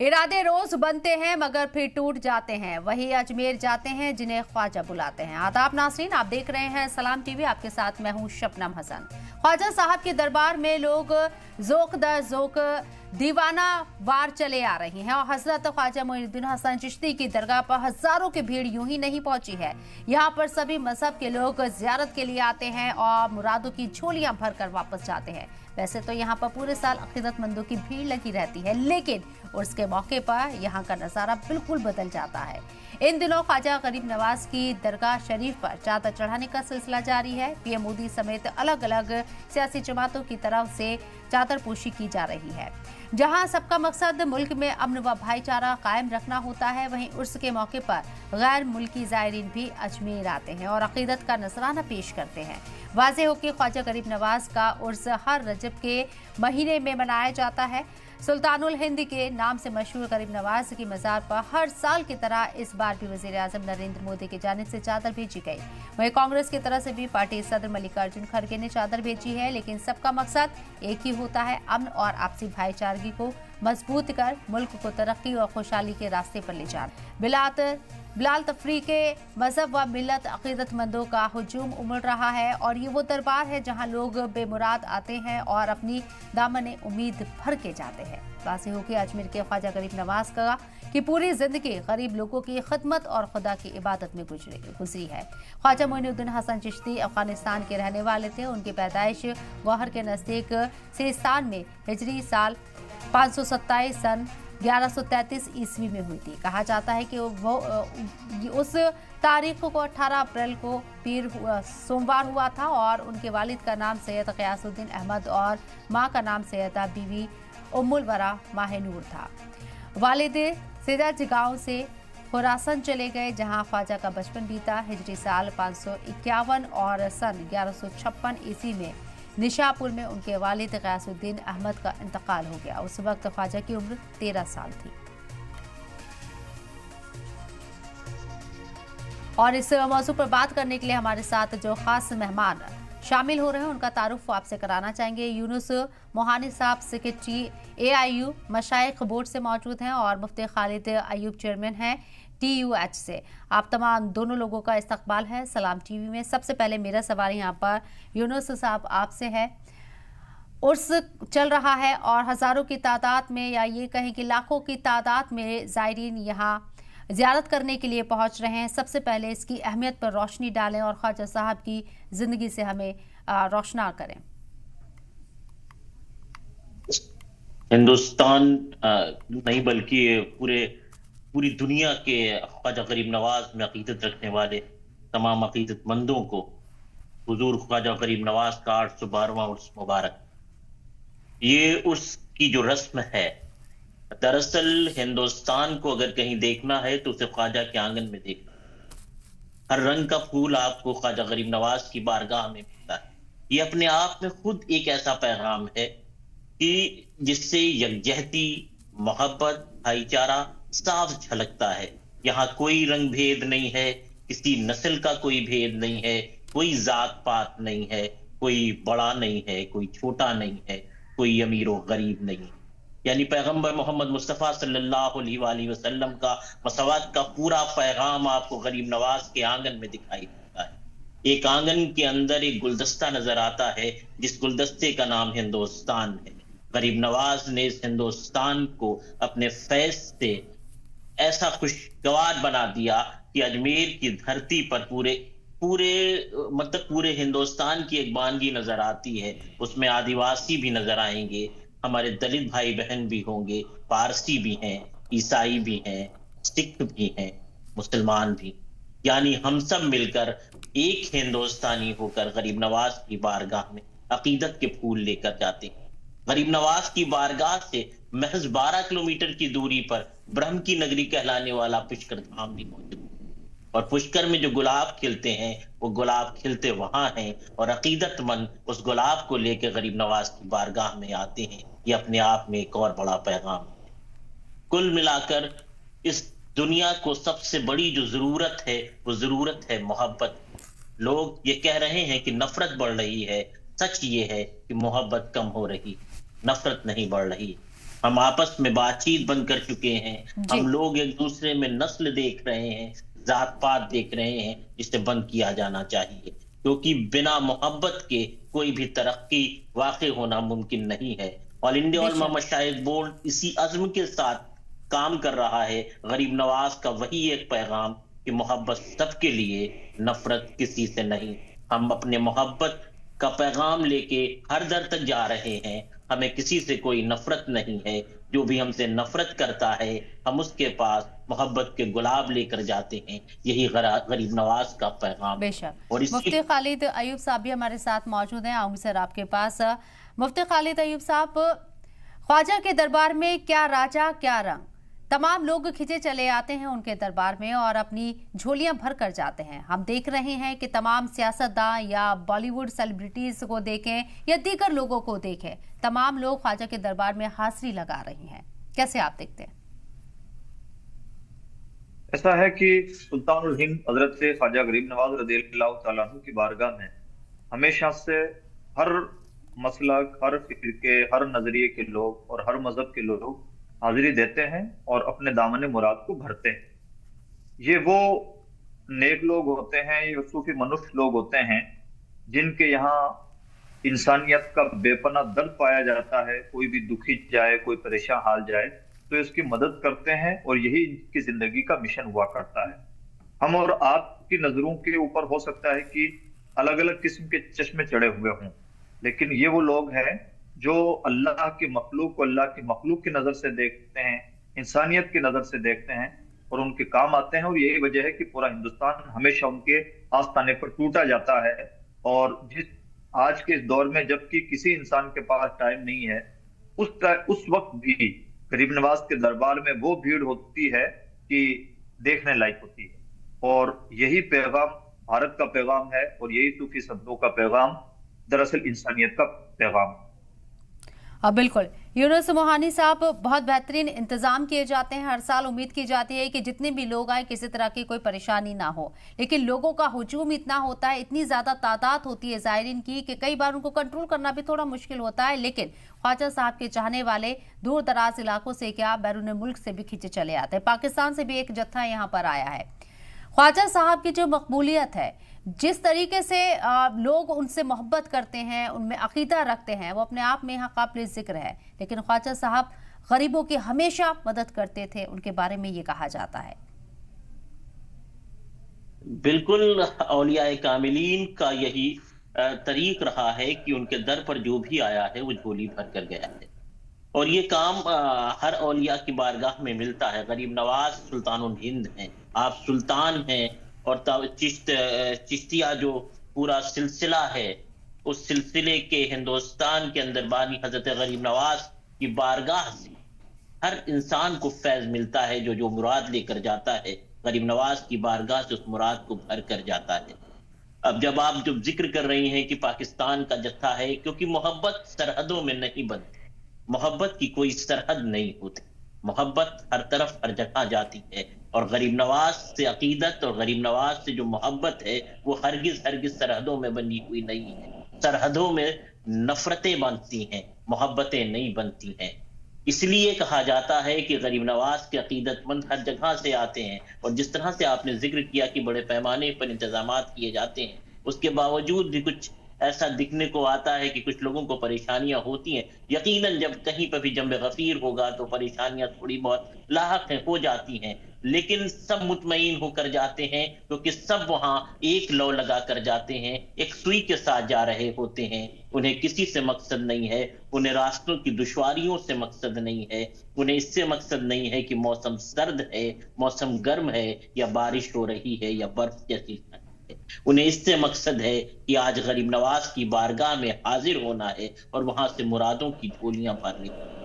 इरादे रोज बनते हैं मगर फिर टूट जाते हैं। वही अजमेर जाते हैं जिन्हें ख्वाजा बुलाते हैं। आदाब नाज़रीन, आप देख रहे हैं सलाम टीवी। आपके साथ मैं हूं शबनम हसन। ख्वाजा साहब के दरबार में लोग जोक दर जोक दीवाना वार चले आ रही हैं और हजरत ख्वाजा मोइनुद्दीन हसन चिश्ती की दरगाह पर हजारों की भीड़ यूं ही नहीं पहुंची है। यहां पर सभी मजहब के लोग जियारत के लिए आते हैं और मुरादों की झोलियां भरकर वापस जाते हैं। वैसे तो यहाँ पर पूरे साल अकीदतमंदों की भीड़ लगी रहती है, लेकिन उर्स के मौके पर यहाँ का नज़ारा बिल्कुल बदल जाता है। इन दिनों ख्वाजा गरीब नवाज की दरगाह शरीफ पर चादर चढ़ाने का सिलसिला जारी है। पीएम मोदी समेत अलग अलग सियासी जमातों की तरफ से चादर पोशी की जा रही है। जहां सबका मकसद मुल्क में अमन व भाईचारा कायम रखना होता है, वहीं उर्स के मौके पर गैर मुल्की ज़ायरीन भी अजमेर आते हैं और अकीदत का नजराना पेश करते हैं। वाज़ेह हो कि ख्वाजा गरीब नवाज का उर्स हर रजब के महीने में मनाया जाता है। सुल्तानुल हिंद के नाम से मशहूर गरीब नवाज की मज़ार पर हर साल की तरह इस बार भी वज़ीर आज़म नरेंद्र मोदी की जानिब से चादर भेजी गई। वहीं कांग्रेस की तरफ से भी पार्टी सदर मल्लिकार्जुन खड़गे ने चादर भेजी है, लेकिन सबका मकसद एक ही होता है, अमन और आपसी भाईचारगी को मजबूत कर मुल्क को तरक्की और खुशहाली के रास्ते पर ले जाना। बिलाल तफरीक के मजहब व मिलत अकीदतमंदों का हुजूम उमड़ रहा है और ये वो दरबार है जहां लोग बेमुराद आते हैं और अपनी दामन उम्मीद भर के जाते हैं। वाज़ेह हो कि अजमेर के ख्वाजा गरीब नवाज का कि पूरी जिंदगी गरीब लोगों की खिदमत और खुदा की इबादत में गुजरी है। ख्वाजा मोइनुद्दीन हसन चिश्ती अफगानिस्तान के रहने वाले थे। उनकी पैदाइश गौहर के नज़दीक सिस्तान में हिजरी साल 527 सन 1133 ईस्वी में हुई थी। कहा जाता है कि वो उस तारीख को 18 अप्रैल को पीर सोमवार हुआ था और उनके वालिद का नाम सैयद क़यासुद्दीन अहमद और माँ का नाम सैयदा बीवी उम्मुल वरा माहनूर था। वालिद सिदज गांव से खुरासन चले गए, जहां ख्वाजा का बचपन बीता। हिजरी साल 551 और सन 1156 ईस्वी में निशापुर में उनके वालिद क़यासुद्दीन अहमद का इंतकाल हो गया। उस वक्त ख्वाजा की उम्र 13 साल थी। और इस मौजू पर बात करने के लिए हमारे साथ जो खास मेहमान शामिल हो रहे हैं उनका तारुफ आपसे कराना चाहेंगे। यूनुस मोहानी साहब सेक्रेटरी AIU मशाइख बोर्ड से मौजूद हैं और मुफ्ती खालिद अयूब चेयरमैन हैं TUH से। आप तमाम दोनों लोगों का इस्तकबाल है सलाम टीवी में। सबसे पहले मेरा सवाल यहाँ पर यूनुस साहब आपसे है। उर्स चल रहा है और हज़ारों की तादाद में या ये कहें कि लाखों की तादाद में ज़ायरीन यहाँ ज़ियारत करने के लिए पहुँच रहे हैं। सबसे पहले इसकी अहमियत पर रोशनी डालें और ख्वाजा साहब की ज़िंदगी से हमें रोशना करें। हिंदुस्तान नहीं बल्कि पूरी दुनिया के ख्वाजा गरीब नवाज में अकीदत रखने वाले तमाम अकीदतमंदों को हुजूर ख्वाजा गरीब नवाज का 812वां उर्स मुबारक। ये उर्स की जो रस्म है, दरअसल हिंदुस्तान को अगर कहीं देखना है तो उसे ख्वाजा के आंगन में देखना है। हर रंग का फूल आपको ख्वाजा गरीब नवाज की बारगाह में मिलता है। ये अपने आप में खुद एक ऐसा पैगाम है कि जिससे यकजहती, मोहब्बत, भाईचारा साफ झलकता है। यहाँ कोई रंग भेद नहीं है, किसी नस्ल का कोई भेद नहीं है, कोई जात पात नहीं है, कोई बड़ा नहीं है, कोई छोटा नहीं है, कोई अमीर और गरीब नहीं। यानी पैगंबर मोहम्मद मुस्तफ़ा सल्लल्लाहु अलैहि वसल्लम का मसवात का पूरा पैगाम आपको गरीब नवाज के आंगन में दिखाई देता है। एक आंगन के अंदर एक गुलदस्ता नजर आता है जिस गुलदस्ते का नाम हिंदुस्तान है। गरीब नवाज ने इस हिंदुस्तान को अपने फैज से ऐसा खुशगवार बना दिया कि अजमेर की धरती पर पूरे हिंदुस्तान की एक बानगी नजर आती है। उसमें आदिवासी भी नजर आएंगे, हमारे दलित भाई बहन भी होंगे, पारसी भी हैं, ईसाई भी हैं, सिख भी हैं, मुसलमान भी। यानी हम सब मिलकर एक हिंदुस्तानी होकर गरीब नवाज की बारगाह में अकीदत के फूल लेकर जाते हैं। गरीब नवाज की बारगाह से महज 12 किलोमीटर की दूरी पर ब्रह्म की नगरी कहलाने वाला पुष्कर धाम भी मौजूद है। और पुष्कर में जो गुलाब खिलते हैं वो गुलाब खिलते वहां हैं और अकीदतमंद उस गुलाब को लेकर गरीब नवाज की बारगाह में आते हैं। ये अपने आप में एक और बड़ा पैगाम है। कुल मिलाकर इस दुनिया को सबसे बड़ी जो जरूरत है वो जरूरत है मोहब्बत। लोग ये कह रहे हैं कि नफरत बढ़ रही है, सच ये है कि मोहब्बत कम हो रही, नफरत नहीं बढ़ रही। हम आपस में बातचीत बंद कर चुके हैं। जी। हम लोग एक दूसरे में नस्ल देख रहे हैं, जात पात देख रहे हैं। इसे बंद किया जाना चाहिए, क्योंकि बिना मोहब्बत के कोई भी तरक्की वाकई होना मुमकिन नहीं है। ऑल इंडिया उलमा बेशक। मशाइख बोर्ड इसी अज़्म के साथ काम कर रहा है। गरीब नवाज का वही एक पैगाम कि मोहब्बत सबके लिए, नफरत किसी से नहीं। हम अपने मोहब्बत का पैगाम लेके हर दर तक जा रहे हैं। हमें किसी से कोई नफरत नहीं है। जो भी हमसे नफरत करता है, हम उसके पास मोहब्बत के गुलाब लेकर जाते हैं। यही गरीब नवाज का पैगाम है। बेशक। और इसी मुफ्ती खालिद अयूब साहब भी हमारे साथ मौजूद हैं। आऊंगी सर आपके पास। मुफ्ती खालिद अयूब साहब, ख्वाजा के दरबार में क्या राजा क्या रंग, तमाम लोग खिंचे चले आते हैं उनके दरबार में और अपनी झोलियां भर कर जाते हैं। हम देख रहे हैं कि तमाम सियासतदान या बॉलीवुड सेलिब्रिटीज को देखें या दीगर लोगों को देखें, तमाम लोग ख्वाजा के दरबार में हाजिरी लगा रहे हैं। कैसे आप देखते हैं? ऐसा है कि सुल्तानुल हिंद हजरत से ख्वाजा गरीब नवाज रज़ियल्लाहु तआला अन्हु की बारगाह में हमेशा से हर मसलक, हर फिरके, हर नजरिए के लोग और हर मजहब के लोग हाजिरी देते हैं और अपने दामन मुराद को भरते हैं। ये वो नेक लोग होते हैं, ये सूफी मनुष्य लोग होते हैं जिनके यहाँ इंसानियत का बेपना दर्द पाया जाता है। कोई भी दुखी जाए, कोई परेशान हाल जाए तो इसकी मदद करते हैं और यही इनकी जिंदगी का मिशन हुआ करता है। हम और आपकी नजरों के ऊपर हो सकता है कि अलग अलग किस्म के चश्मे चढ़े हुए हों, लेकिन ये वो लोग हैं जो अल्लाह की मखलूक को अल्लाह की मखलूक की नजर से देखते हैं, इंसानियत की नजर से देखते हैं और उनके काम आते हैं। और यही वजह है कि पूरा हिंदुस्तान हमेशा उनके आस्थाने पर टूटा जाता है। और जिस आज के इस दौर में जबकि किसी इंसान के पास टाइम नहीं है, उस वक्त भी गरीब नवाज के दरबार में वो भीड़ होती है कि देखने लायक होती है। और यही पैगाम भारत का पैगाम है और यही सूफी संतों का पैगाम दरअसल इंसानियत का पैगाम। बिल्कुल। यूनुस मोहानी साहब, बहुत बेहतरीन इंतजाम किए जाते हैं। हर साल उम्मीद की जाती है कि जितने भी लोग आए किसी तरह की कोई परेशानी ना हो, लेकिन लोगों का हुजूम इतना होता है, इतनी ज्यादा तादाद होती है ज़ायरीन की कि कई बार उनको कंट्रोल करना भी थोड़ा मुश्किल होता है। लेकिन ख्वाजा साहब के चाहने वाले दूर दराज इलाकों से क्या बैरून मुल्क से भी खींचे चले आते हैं। पाकिस्तान से भी एक जत्था यहाँ पर आया है। ख्वाजा साहब की जो मकबूलियत है, जिस तरीके से लोग उनसे मोहब्बत करते हैं, उनमें अकीदा रखते हैं, वो अपने आप में यहाँ काबिल जिक्र है। लेकिन ख्वाजा साहब गरीबों की हमेशा मदद करते थे, उनके बारे में ये कहा जाता है। बिल्कुल, औलिया कामिलीन का यही तरीक रहा है कि उनके दर पर जो भी आया है वो झोली भर कर गया है। और ये काम हर औलिया की बारगाह में मिलता है। गरीब नवाज सुल्तानुल हिंद हैं, आप सुल्तान हैं। और चिश्तिया जो पूरा सिलसिला है, उस सिलसिले के हिंदुस्तान के अंदर बानी हजरत गरीब नवाज की बारगाह से हर इंसान को फैज मिलता है। जो जो मुराद लेकर जाता है, गरीब नवाज की बारगाह से उस मुराद को भर कर जाता है। अब जब आप जो जिक्र कर रही हैं कि पाकिस्तान का जत्था है, क्योंकि मोहब्बत सरहदों में नहीं बनती, मोहब्बत की कोई सरहद नहीं होती। मोहब्बत हर तरफ हर जगह जाती है। और गरीब नवाज से अकीदत और गरीब नवाज से जो मोहब्बत है वो हरगिज हरगिज सरहदों में बनी हुई नहीं है। सरहदों में नफरतें बनती हैं, मोहब्बतें नहीं बनती हैं। इसलिए कहा जाता है कि गरीब नवाज के अकीदतमंद हर जगह से आते हैं। और जिस तरह से आपने जिक्र किया कि बड़े पैमाने पर इंतजामात किए जाते हैं, उसके बावजूद भी कुछ ऐसा दिखने को आता है कि कुछ लोगों को परेशानियां होती हैं। यकीनन जब कहीं पर भी जंबे गफीर होगा तो परेशानियां थोड़ी बहुत लाहक हो जाती हैं, लेकिन सब मुतमईन होकर जाते हैं, क्योंकि सब वहां एक लौ लगा कर जाते हैं, एक सुई के साथ जा रहे होते हैं। उन्हें किसी से मकसद नहीं है, उन्हें रास्तों की दुश्वारियों से मकसद नहीं है, उन्हें इससे मकसद नहीं है कि मौसम सर्द है, मौसम गर्म है, या बारिश हो रही है, या बर्फ जैसी। उन्हें इससे मकसद है कि आज गरीब नवाज की बारगाह में हाजिर होना है और वहां से मुरादों की झोलियां भरनी है।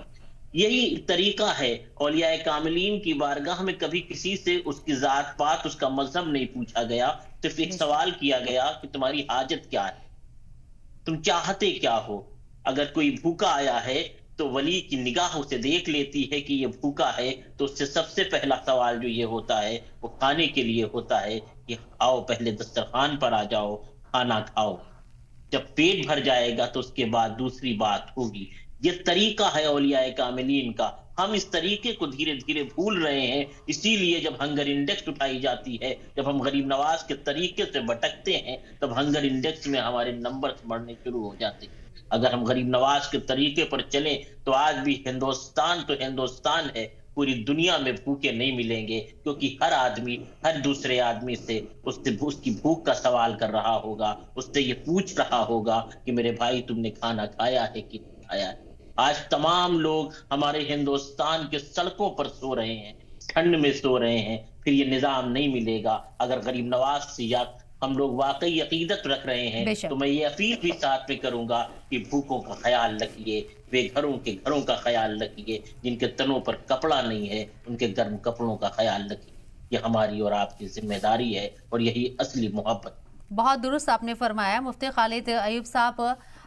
यही तरीका है। औलिया कामिलीन की बारगाह में कभी किसी से उसकी जात पात, उसका मजहब नहीं पूछा गया। सिर्फ एक सवाल किया गया कि तुम्हारी हाजत क्या है, तुम चाहते क्या हो। अगर कोई भूखा आया है तो वली की निगाह उसे देख लेती है कि ये भूखा है, तो उससे सबसे पहला सवाल जो ये होता है वो खाने के लिए होता है कि आओ पहले दस्तरखान पर आ जाओ, खाना खाओ। जब पेट भर जाएगा तो उसके बाद दूसरी बात होगी। یہ طریقہ ہے اولیاء کاملین کا. ہم اس طریقے کو دھیرے دھیرے بھول رہے ہیں. اسی لیے جب ہنگر انڈیکس اٹھائی جاتی ہے، جب ہم غریب نواز کے طریقے سے بھٹکتے ہیں، تب ہنگر انڈیکس میں ہمارے نمبر بڑھنے شروع ہو جاتے ہیں. اگر ہم غریب نواز کے طریقے پر چلیں تو آج بھی ہندوستان تو ہندوستان ہے، پوری دنیا میں بھوکے نہیں ملیں گے، کیونکہ ہر آدمی ہر دوسرے آدمی سے اس کی بھوک کا سوال کر رہا ہوگا، اس سے یہ پوچھ رہا ہوگا کہ میرے بھائی تم نے کھانا کھایا ہے کہ نہیں کھایا ہے. آج تمام لوگ ہمارے ہندوستان کے سڑکوں پر سو رہے ہیں، ٹھنڈ میں سو رہے ہیں. پھر یہ نظام نہیں ملے گا. اگر غریب نواز سے یا ہم لوگ واقعی عقیدت رکھ رہے ہیں تو میں یہ اپیل بھی ساتھ میں کروں گا کہ بھوکوں کا خیال رکھیے، بے گھروں کا خیال رکھیے، جن کے تنوں پر کپڑا نہیں ہے ان کے گرم کپڑوں کا خیال رکھیے. یہ ہماری اور آپ کی ذمہ داری ہے اور یہی اصلی محبت. بہت درست آپ نے فرمایا مفتی خالد ایوب صاحب.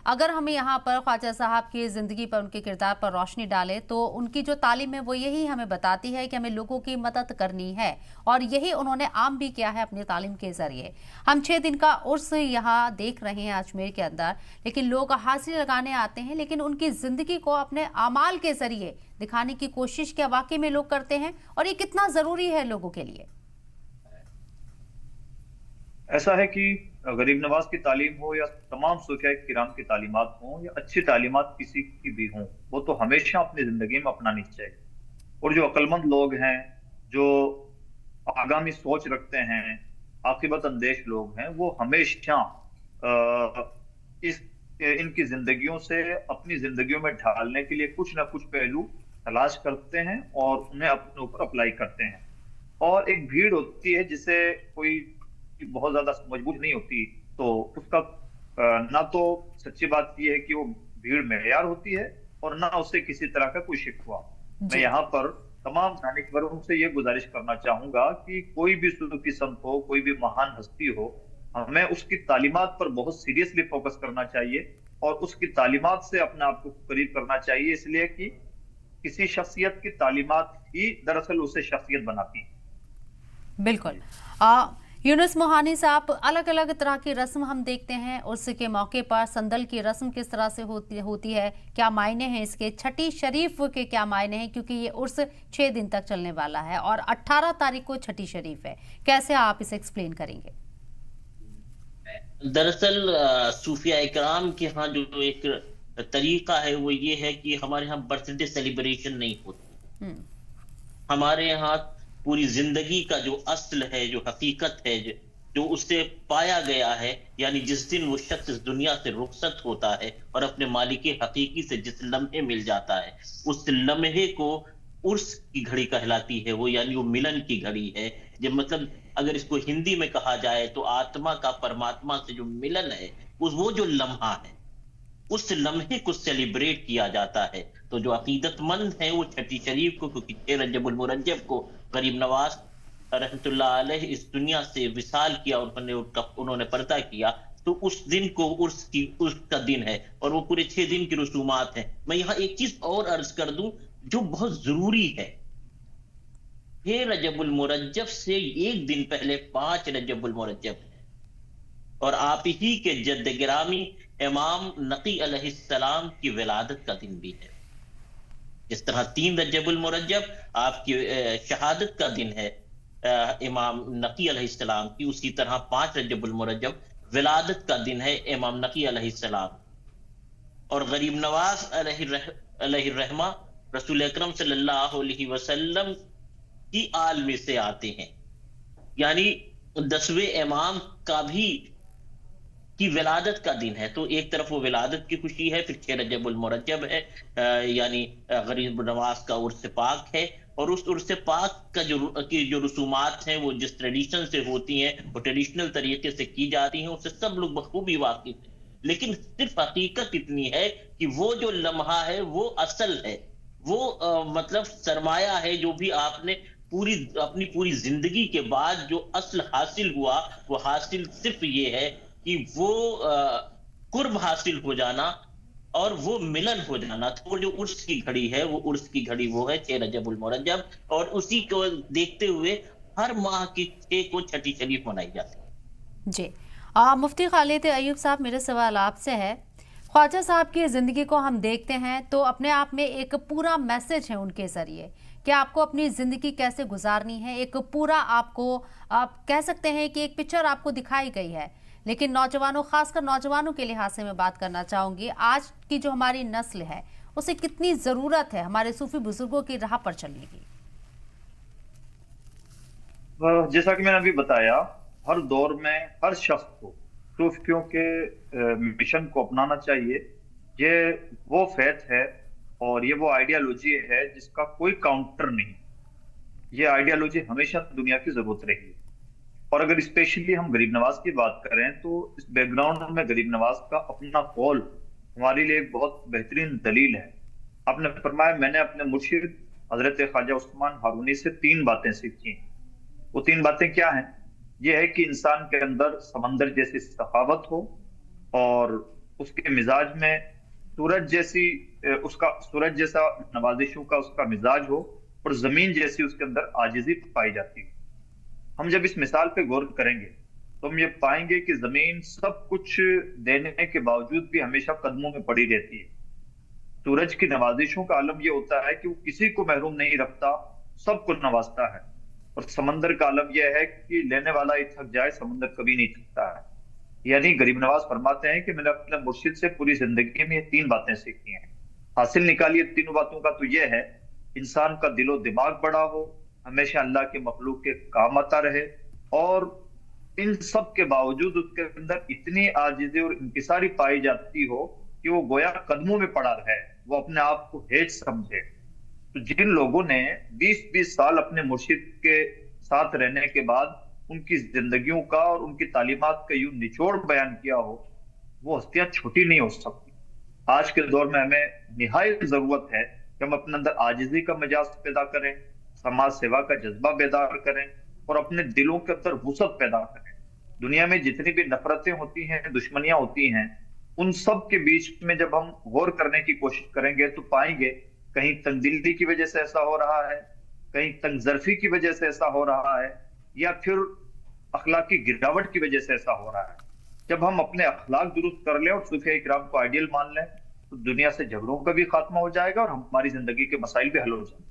اگر ہم یہاں پر خواجہ صاحب کی زندگی پر، ان کے کردار پر روشنی ڈالیں تو ان کی جو تعلیم ہے وہ یہی ہمیں بتاتی ہے کہ ہمیں لوگوں کی مدد کرنی ہے، اور یہی انہوں نے عام بھی کیا ہے اپنی تعلیم کے ذریعے. ہم 6 دن کا عرس یہاں دیکھ رہے ہیں اجمیر کے اندر، لیکن لوگ حاضری لگانے آتے ہیں، لیکن ان کی زندگی کو اپنے اعمال کے ذریعے دکھانے کی کوشش کیا واقعی میں لوگ کرتے ہیں، اور یہ کتنا ضروری ہے لوگوں کے لیے. ایسا ہے کہ غریب نواز کی تعلیم ہو یا تمام صوفیاء کرام کی تعلیمات ہوں یا اچھی تعلیمات کسی کی بھی ہوں، وہ تو ہمیشہ اپنی زندگی میں اپنانی چاہیے. اور جو عقلمند لوگ ہیں، جو آگامی سوچ رکھتے ہیں، عاقبت اندیش لوگ ہیں، وہ ہمیشہ ان کی زندگیوں سے اپنی زندگیوں میں ڈھالنے کے لیے کچھ نہ کچھ پہلو تلاش کرتے ہیں اور انہیں اپنے اوپر اپلائی کرتے ہیں. اور ایک بھیڑ ہوتی ہے جسے کوئی بہت زیادہ سمجھ بوجھ نہیں ہوتی، تو اس کا نہ تو سچی بات یہ ہے کہ وہ بھیڑ معیار ہوتی ہے اور نہ اسے کسی طرح کا کوئی شکوہ. میں یہاں پر تمام دانشوروں سے یہ گزارش کرنا چاہوں گا کہ کوئی بھی صوفی سنت ہو، کوئی بھی مہان ہستی ہو، ہمیں اس کی تعلیمات پر بہت سیریسلی فوکس کرنا چاہیے اور اس کی تعلیمات سے اپنے آپ کو قریب کرنا چاہیے، اس لیے کہ کسی شخصیت کی تعلیمات ہی دراصل اسے شخصیت بناتی. بالکل. یونس موہانی صاحب، الگ الگ طرح کی رسم ہم دیکھتے ہیں. عرس کے موقع پر سندل کی رسم کس طرح سے ہوتی ہے، کیا معنی ہیں اس کے، چھٹی شریف کے کیا معنی ہیں، کیونکہ یہ عرس 6 دن تک چلنے والا ہے اور 18 تاریخ کو چھٹی شریف ہے. کیسے آپ اسے ایکسپلین کریں گے؟ دراصل صوفیاء اکرام کے ہاں جو ایک طریقہ ہے وہ یہ ہے کہ ہمارے ہاں برتھ ڈے سیلیبریشن نہیں ہوتی. ہمارے یہاں پوری زندگی کا جو اصل ہے، جو حقیقت ہے، جو اس سے پایا گیا ہے، یعنی جس دن وہ شخص اس دنیا سے رخصت ہوتا ہے اور اپنے مالک حقیقی سے جس لمحے مل جاتا ہے، اس لمحے کو عرس کی گھڑی کہلاتی ہے. وہ یعنی وہ ملن کی گھڑی ہے. جب مطلب اگر اس کو ہندی میں کہا جائے تو آتما کا پرماتما سے جو ملن ہے، وہ جو لمحہ ہے، اس لمحے کو سیلیبریٹ کیا جاتا ہے. تو جو عقیدت مند ہیں وہ چھٹی شریف کو، کیونکہ 6 رجب المرجب کو غریب نواز رحمۃ اللہ علیہ اس دنیا سے وصال کیا، انہوں نے پردہ کیا، تو اس دن کو عرس کا دن ہے اور وہ پورے 6 دن کی رسومات ہیں. میں یہاں ایک چیز اور عرض کر دوں جو بہت ضروری ہے. 6 رجب المرجب سے ایک دن پہلے 5 رجب المرجب ہے اور آپ ہی کے جد گرامی امام نقی علیہ السلام کی ولادت کا دن بھی ہے. جس طرح 3 رجب المرجب آپ کی شہادت کا دن ہے امام نقی علیہ السلام کی، اسی طرح 5 رجب المرجب ولادت کا دن ہے امام نقی علیہ السلام. اور غریب نواز علیہ الرحمہ رسول اکرم صلی اللہ علیہ وسلم کی آل میں سے آتے ہیں، یعنی 10ویں امام کا بھی کی ولادت کا دن ہے. تو ایک طرف وہ ولادت کی خوشی ہے، پھر 6 رجب المرجب ہے، یعنی غریب نواز کا عرس پاک ہے. اور اس عرس پاک کا جو رسومات ہیں وہ جس ٹریڈیشن سے ہوتی ہیں، وہ ٹریڈیشنل طریقے سے کی جاتی ہیں، اس سے سب لوگ بخوبی واقف ہیں. لیکن صرف حقیقت اتنی ہے کہ وہ جو لمحہ ہے وہ اصل ہے، وہ مطلب سرمایہ ہے جو بھی آپ نے اپنی پوری زندگی کے بعد جو اصل حاصل ہوا، وہ حاصل صرف یہ ہے کہ وہ قرب حاصل ہو جانا اور وہ ملن ہو جانا. تو وہ جو عرس کی گھڑی ہے، وہ عرس کی گھڑی وہ ہے 6 رجب المرجب، اور اسی کو دیکھتے ہوئے ہر ماہ کی 6 کو چھٹی شریف منائی جاتی ہے. جی مفتی خالد ایوب صاحب، میرے سوال آپ سے ہے. ख्वाजा साहब की ज़िंदगी को हम देखते हैं तो अपने आप में एक पूरा मैसेज है उनके ज़रिए कि आपको अपनी ज़िंदगी कैसे गुजारनी है। एक पूरा आपको आप कह सकते हैं कि एक पिक्चर आपको दिखाई गई है। लेकिन नौजवानों, खासकर नौजवानों के लिहाज से मैं बात करना चाहूँगी, आज की जो हमारी नस्ल है उसे कितनी ज़रूरत है हमारे सूफी बुजुर्गों की राह पर चलने की। जैसा कि मैंने अभी बताया, हर दौर में हर शख्स को सूफियों के मिशन को अपनाना चाहिए। ये वो फेथ है और ये वो आइडियोलॉजी है जिसका कोई काउंटर नहीं। ये आइडियोलॉजी हमेशा दुनिया की जरूरत रही है। और अगर स्पेशली हम गरीब नवाज की बात करें तो इस बैकग्राउंड में गरीब नवाज का अपना कौल हमारे लिए एक बहुत बेहतरीन दलील है। आपने फरमाया, मैंने अपने मुर्शिद हजरत ख्वाजा उस्मान हारूनी से 3 बातें सीखी। वो 3 बातें क्या हैं? ये है कि इंसान के अंदर समंदर जैसी सखावत हो और उसके मिजाज में सूरज जैसा नवाजिशों का उसका मिजाज हो और जमीन जैसी उसके अंदर आजिजी पाई जाती है। हम जब इस मिसाल पे गौर करेंगे तो हम ये पाएंगे कि जमीन सब कुछ देने के बावजूद भी हमेशा कदमों में पड़ी रहती है। सूरज की नवाजिशों का आलम यह होता है कि वो किसी को महरूम नहीं रखता, सबको नवाजता है। और समंदर का आलम यह है कि लेने वाला ही थक जाए, समंदर कभी नहीं थकता है। यानी गरीब नवाज फरमाते हैं कि मैंने अपने मुर्शिद से पूरी जिंदगी में ये 3 बातें सीखी हैं। हासिल निकालिए 3 बातों का तो यह है, इंसान का दिलो दिमाग बड़ा हो, हमेशा अल्लाह के मखलूक के काम आता रहे और इन सब के बावजूद उसके अंदर इतनी आजिज़ी और इंकिसारी पाई जाती हो कि वो गोया कदमों में पड़ा रहे, वो अपने आप को हेज समझे। तो जिन लोगों ने 20-20 साल अपने मुर्शिद के साथ रहने के बाद उनकी जिंदगियों का और उनकी तालीमात का यूं निचोड़ बयान किया हो, वो हस्तियां छोटी नहीं हो सकती। आज के दौर में हमें निहायत जरूरत है कि हम अपने अंदर आजिज़ी का मिजाज पैदा करें, समाज सेवा का जज्बा बेदार करें और अपने दिलों के अंदर वुसअत पैदा करें। दुनिया में जितनी भी नफरतें होती हैं, दुश्मनियां होती हैं, उन सब के बीच में जब हम गौर करने की कोशिश करेंगे तो पाएंगे कहीं तंगदिली की वजह से ऐसा हो रहा है, कहीं तंगजरफी की वजह से ऐसा हो रहा है, या फिर अखलाकी गिरावट की वजह से ऐसा हो रहा है। जब हम अपने अखलाक दुरुस्त कर लें और सूफिया इकराम को आइडियल मान लें तो दुनिया से झगड़ों का भी खात्मा हो जाएगा और हमारी जिंदगी के मसाइल भी हल हो जाएंगे।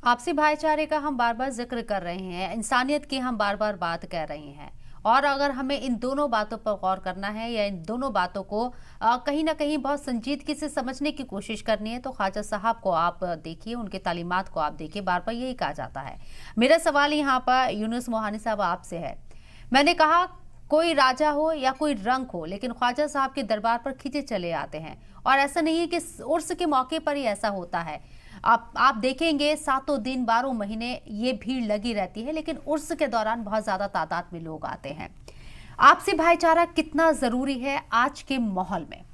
आपसी भाईचारे का हम बार बार जिक्र कर रहे हैं, इंसानियत की हम बार बार बात कर रहे हैं, और अगर हमें इन दोनों बातों पर गौर करना है या इन दोनों बातों को कहीं ना कहीं बहुत संजीदगी से समझने की कोशिश करनी है तो ख्वाजा साहब को आप देखिए, उनके तालीमात को आप देखिए। बार बार यही कहा जाता है। मेरा सवाल यहाँ पर यूनुस मोहानी साहब आपसे है। मैंने कहा कोई राजा हो या कोई रंग हो, लेकिन ख्वाजा साहब के दरबार पर खींचे चले आते हैं, और ऐसा नहीं है कि उर्स के मौके पर ही ऐसा होता है। आप देखेंगे 7 दिन 12 महीने ये भीड़ लगी रहती है, लेकिन उर्स के दौरान बहुत ज्यादा तादाद में लोग आते हैं। आपसी भाईचारा कितना जरूरी है आज के माहौल में?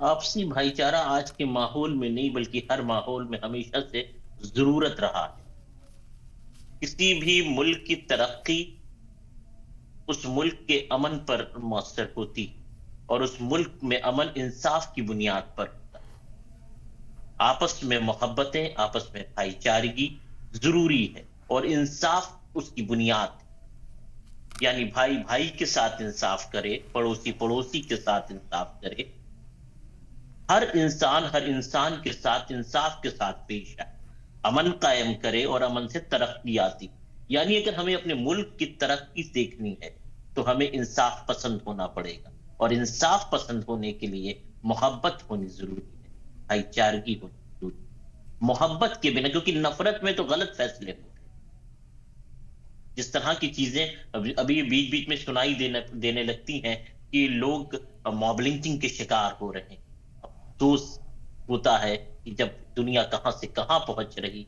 आपसी भाईचारा आज के माहौल में नहीं बल्कि हर माहौल में हमेशा से जरूरत रहा है। किसी भी मुल्क की तरक्की उस मुल्क के अमन पर मुअस्सर होती और उस मुल्क में अमन इंसाफ की बुनियाद पर होता है। आपस में मोहब्बतें, आपस में भाईचारगी जरूरी है और इंसाफ उसकी बुनियाद है। यानी भाई भाई के साथ इंसाफ करे, पड़ोसी पड़ोसी के साथ इंसाफ करे, हर इंसान के साथ इंसाफ के साथ पेश आए, अमन कायम करे और अमन से तरक्की आती। यानी अगर हमें अपने मुल्क की तरक्की देखनी है तो हमें इंसाफ पसंद होना पड़ेगा, और इंसाफ पसंद होने के लिए मोहब्बत होनी जरूरी है, भाईचारगी होनी जरूरी है। मोहब्बत के बिना, क्योंकि नफरत में तो गलत फैसले होते हैं। जिस तरह की चीजें अभी बीच बीच में सुनाई देने लगती हैं कि लोग मॉब लिंचिंग के शिकार हो रहे हैं। अफसोस होता है कि जब दुनिया कहां से कहां पहुंच रही,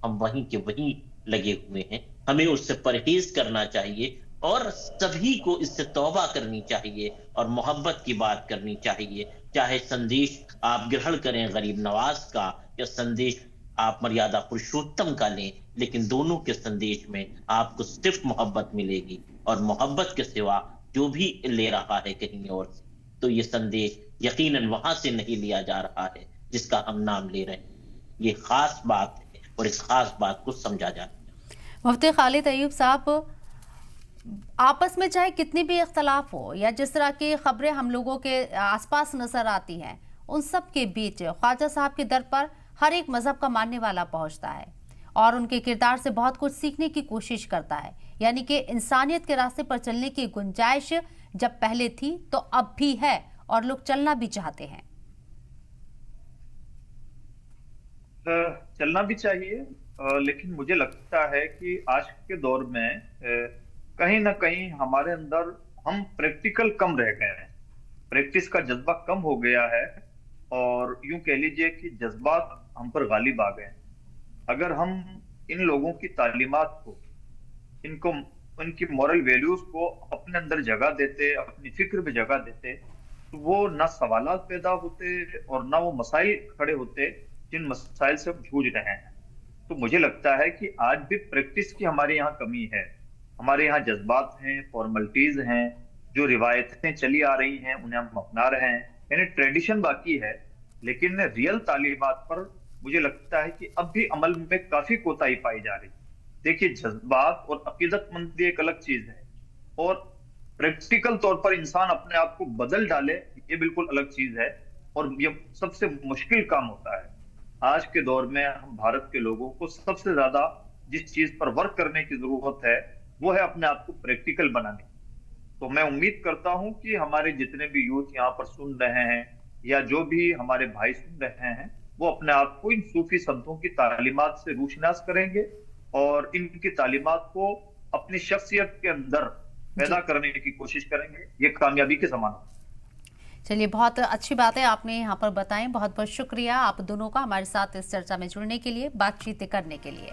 हम वहीं के वहीं लगे हुए हैं। हमें उससे परहेज करना चाहिए और सभी को इससे तौबा करनी चाहिए और मोहब्बत की बात करनी चाहिए। चाहे संदेश आप ग्रहण करें गरीब नवाज का या संदेश आप मर्यादा पुरुषोत्तम का लें, लेकिन दोनों के संदेश में आपको सिर्फ मोहब्बत मिलेगी, और मोहब्बत के सिवा जो भी ले रहा है कहीं और से, तो ये संदेश यकीनन वहां से नहीं लिया जा रहा है जिसका हम नाम ले रहे हैं। ये खास बात है और इस खास बात को समझा जाना। मुफ्ती खालिद अय्यूब साहब, आपस में चाहे कितनी भी इख्तलाफ हो या जिस तरह की खबरें हम लोगों के आसपास नजर आती हैं, उन सब के बीच ख्वाजा साहब के दर पर हर एक मजहब का मानने वाला पहुंचता है और उनके किरदार से बहुत कुछ सीखने की कोशिश करता है। यानी कि इंसानियत के रास्ते पर चलने की गुंजाइश जब पहले थी तो अब भी है और लोग चलना भी चाहते हैं। चलना भी चाहिए, लेकिन मुझे लगता है कि आज के दौर में कहीं ना कहीं हमारे अंदर हम प्रैक्टिकल कम रह गए हैं, प्रैक्टिस का जज्बा कम हो गया है और यूं कह लीजिए कि जज्बात हम पर गालिब आ गए। अगर हम इन लोगों की तालीमात को, इनको, उनकी मॉरल वैल्यूज को अपने अंदर जगह देते, अपनी फिक्र में जगह देते, तो वो ना सवालात पैदा होते और ना वो मसाइल खड़े होते जिन मसाइल से हम जूझ रहे हैं। तो मुझे लगता है कि आज भी प्रैक्टिस की हमारे यहाँ कमी है। हमारे यहाँ जज्बात हैं, फॉर्मेलिटीज हैं, जो रिवायतें चली आ रही हैं उन्हें हम अपना रहे हैं, यानी ट्रेडिशन बाकी है, लेकिन रियल तालीमात पर मुझे लगता है कि अब भी अमल में काफी कोताही पाई जा रही है। देखिए, जज्बात और अकीदतमंदी एक अलग चीज है और प्रैक्टिकल तौर पर इंसान अपने आप को बदल डाले ये बिल्कुल अलग चीज है और ये सबसे मुश्किल काम होता है। आज के दौर में हम भारत के लोगों को सबसे ज्यादा जिस चीज पर वर्क करने की जरूरत है वो है अपने आप को प्रैक्टिकल बनाने। तो मैं उम्मीद करता हूं कि हमारे जितने भी यूथ यहाँ पर सुन रहे हैं या जो भी हमारे भाई सुन रहे हैं वो अपने आप को इन सूफी संतों की तालीमात से रूशनास करेंगे और इनकी तालीमात को अपनी शख्सियत के अंदर पैदा करने की कोशिश करेंगे। ये कामयाबी के समान है। चलिए, बहुत अच्छी बात है आपने यहाँ पर बताएं। बहुत बहुत शुक्रिया आप दोनों का हमारे साथ इस चर्चा में जुड़ने के लिए, बातचीत करने के लिए।